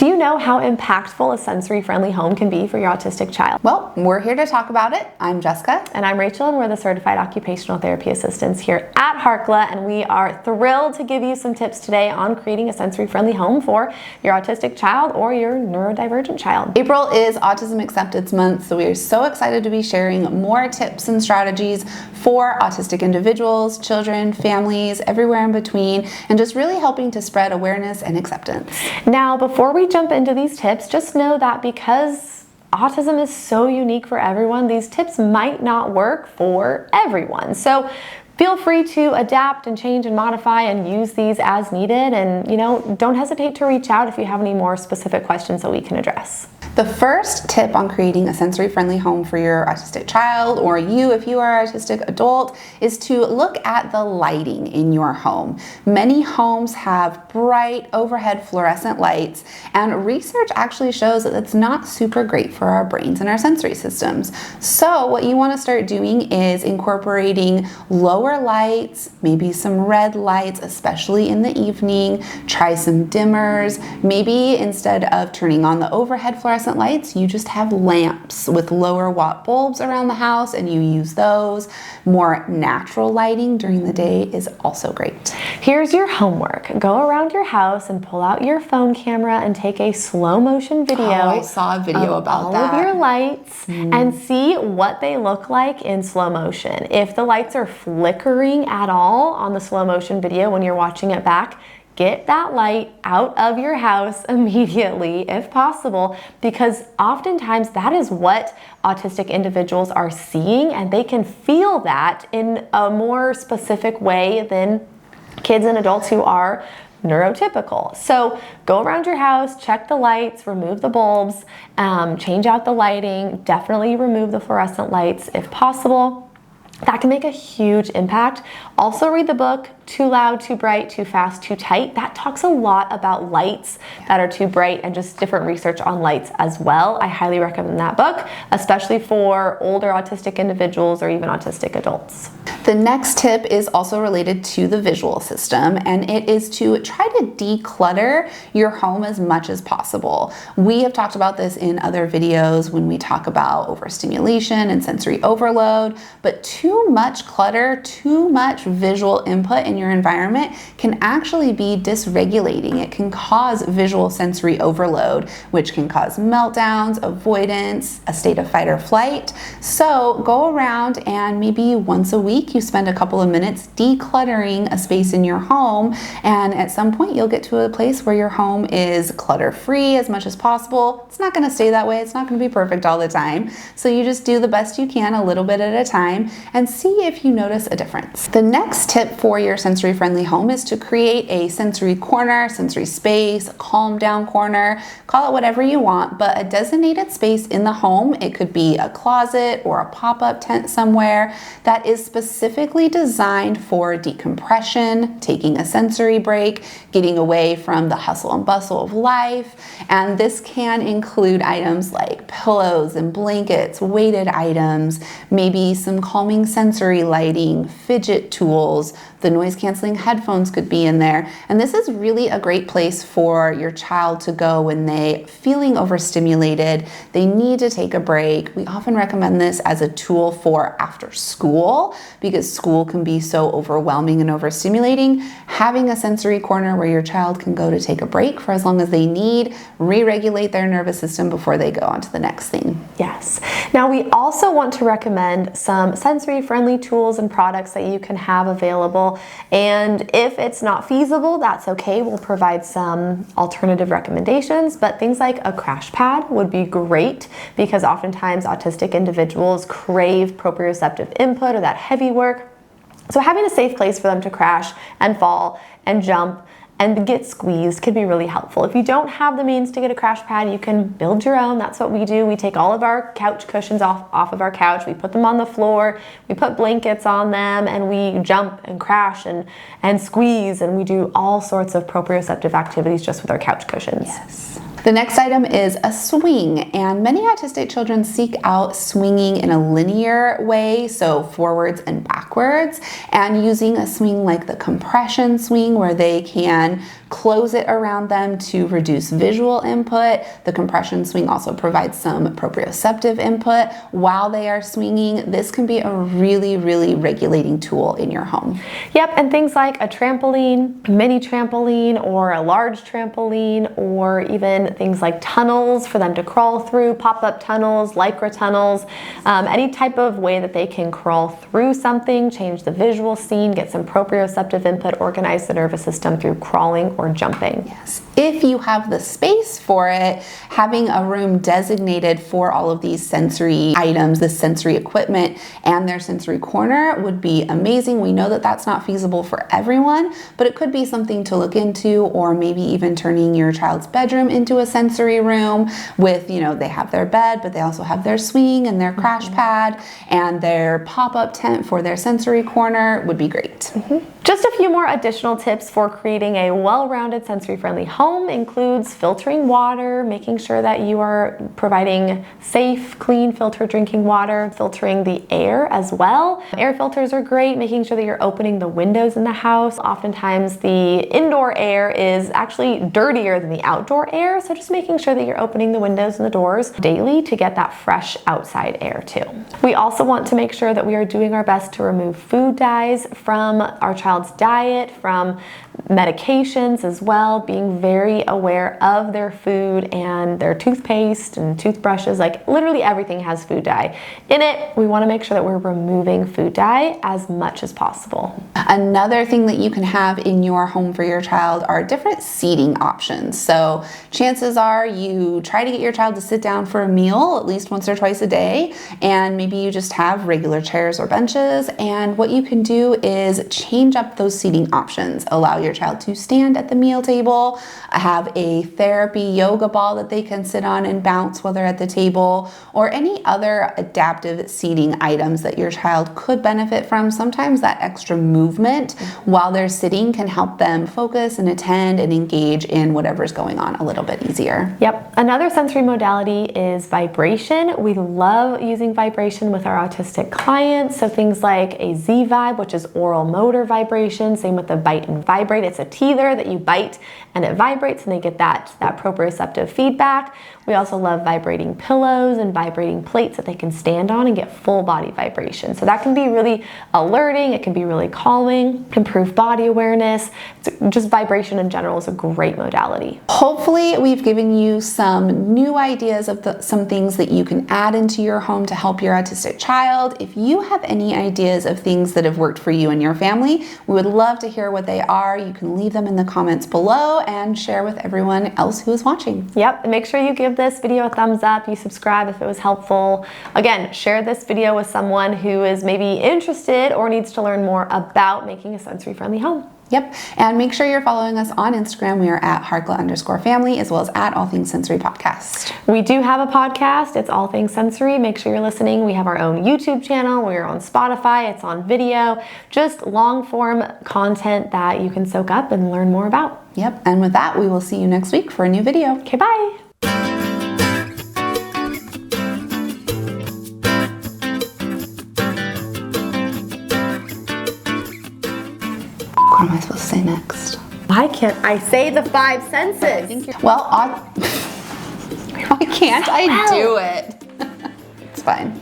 Do you know how impactful a sensory-friendly home can be for your autistic child? Well, we're here to talk about it. I'm Jessica. And I'm Rachel, and we're the Certified Occupational Therapy Assistants here at Harkla, and we are thrilled to give you some tips today on creating a sensory-friendly home for your autistic child or your neurodivergent child. April is Autism Acceptance Month, so we are so excited to be sharing more tips and strategies for autistic individuals, children, families, everywhere in between, and just really helping to spread awareness and acceptance. Now, before we jump into these tips, just know that because autism is so unique for everyone, these tips might not work for everyone. So feel free to adapt and change and modify and use these as needed. And, don't hesitate to reach out if you have any more specific questions that we can address. The first tip on creating a sensory-friendly home for your autistic child, or you if you are an autistic adult, is to look at the lighting in your home. Many homes have bright overhead fluorescent lights, and research actually shows that it's not super great for our brains and our sensory systems. So what you want to start doing is incorporating lower lights, maybe some red lights, especially in the evening. Try some dimmers. Maybe instead of turning on the overhead fluorescent lights, you just have lamps with lower watt bulbs around the house and you use those. More natural lighting during the day is also great. Here's your homework. Go around your house and pull out your phone camera and take a slow motion video. Oh, I saw a video about that. All of your lights and see what they look like in slow motion. If the lights are flickering at all on the slow motion video when you're watching it back, get that light out of your house immediately if possible, because oftentimes that is what autistic individuals are seeing, and they can feel that in a more specific way than kids and adults who are neurotypical. So go around your house, check the lights, remove the bulbs, change out the lighting, definitely remove the fluorescent lights if possible. That can make a huge impact. Also read the book, Too Loud, Too Bright, Too Fast, Too Tight. That talks a lot about lights that are too bright and just different research on lights as well. I highly recommend that book, especially for older autistic individuals or even autistic adults. The next tip is also related to the visual system, and it is to try to declutter your home as much as possible. We have talked about this in other videos when we talk about overstimulation and sensory overload, but too much clutter, too much visual input in your environment can actually be dysregulating. It can cause visual sensory overload, which can cause meltdowns, avoidance, a state of fight or flight. So go around and maybe once a week you spend a couple of minutes decluttering a space in your home, and at some point you'll get to a place where your home is clutter-free as much as possible. It's not going to stay that way. It's not going to be perfect all the time. So you just do the best you can a little bit at a time and see if you notice a difference. The next tip for your sensory-friendly home is to create a sensory corner, sensory space, a calm down corner, call it whatever you want, but a designated space in the home. It could be a closet or a pop-up tent somewhere that is specifically designed for decompression, taking a sensory break, getting away from the hustle and bustle of life. And this can include items like pillows and blankets, weighted items, maybe some calming sensory lighting, fidget tools. The noise canceling headphones could be in there. And this is really a great place for your child to go when they feeling overstimulated, they need to take a break. We often recommend this as a tool for after school because school can be so overwhelming and overstimulating. Having a sensory corner where your child can go to take a break for as long as they need, re-regulate their nervous system before they go on to the next thing. Yes. Now we also want to recommend some sensory-friendly tools and products that you can have available. And if it's not feasible, that's okay. We'll provide some alternative recommendations, but things like a crash pad would be great because oftentimes autistic individuals crave proprioceptive input or that heavy work. So having a safe place for them to crash and fall and jump and get squeezed could be really helpful. If you don't have the means to get a crash pad, you can build your own. That's what we do. We take all of our couch cushions off of our couch, we put them on the floor, we put blankets on them, and we jump and crash and squeeze, and we do all sorts of proprioceptive activities just with our couch cushions. Yes. The next item is a swing, and many autistic children seek out swinging in a linear way, so forwards and backwards, and using a swing like the compression swing where they can close it around them to reduce visual input. The compression swing also provides some proprioceptive input while they are swinging. This can be a really, really regulating tool in your home. Yep, and things like a trampoline, mini trampoline, or a large trampoline, or even things like tunnels for them to crawl through, pop-up tunnels, lycra tunnels, any type of way that they can crawl through something, change the visual scene, get some proprioceptive input, organize the nervous system through crawling or jumping. Yes. If you have the space for it, having a room designated for all of these sensory items, the sensory equipment, and their sensory corner would be amazing. We know that that's not feasible for everyone, but it could be something to look into, or maybe even turning your child's bedroom into a sensory room with, they have their bed, but they also have their swing and their crash pad and their pop-up tent for their sensory corner would be great. Just a few more additional tips for creating a well-rounded sensory-friendly home includes filtering water, making sure that you are providing safe, clean, filtered drinking water, filtering the air as well. Air filters are great, making sure that you're opening the windows in the house. Oftentimes the indoor air is actually dirtier than the outdoor air, so just making sure that you're opening the windows and the doors daily to get that fresh outside air too. We also want to make sure that we are doing our best to remove food dyes from our child's diet, from medications as well, being very aware of their food and their toothpaste and toothbrushes. Like literally everything has food dye in it. We want to make sure that we're removing food dye as much as possible. Another thing that you can have in your home for your child are different seating options. So chances are you try to get your child to sit down for a meal at least once or twice a day, and maybe you just have regular chairs or benches, and what you can do is change up those seating options. Allow your child to stand at the meal table, have a therapy yoga ball that they can sit on and bounce while they're at the table, or any other adaptive seating items that your child could benefit from. Sometimes that extra movement while they're sitting can help them focus and attend and engage in whatever's going on a little bit easier. Yep. Another sensory modality is vibration. We love using vibration with our autistic clients. So things like a Z-vibe, which is oral motor vibration. Same with the bite and vibrate. It's a teether that you bite and it vibrates and they get that proprioceptive feedback. We also love vibrating pillows and vibrating plates that they can stand on and get full body vibration. So that can be really alerting. It can be really calming, improve body awareness. Just vibration in general is a great modality. Hopefully we've given you some new ideas of some things that you can add into your home to help your autistic child. If you have any ideas of things that have worked for you and your family, we would love to hear what they are. You can leave them in the comments below and share with everyone else who is watching. Yep, and make sure you give this video a thumbs up, you subscribe if it was helpful. Again, share this video with someone who is maybe interested or needs to learn more about making a sensory-friendly home. Yep, and make sure you're following us on Instagram. We are at Harkla_family, as well as at All Things Sensory Podcast. We do have a podcast. It's All Things Sensory. Make sure you're listening. We have our own YouTube channel. We're on Spotify. It's on video. Just long form content that you can soak up and learn more about. Yep, and with that, we will see you next week for a new video. Okay, bye. What am I supposed to say next? Why can't I say the 5 senses? I think why can't I do it? It's fine.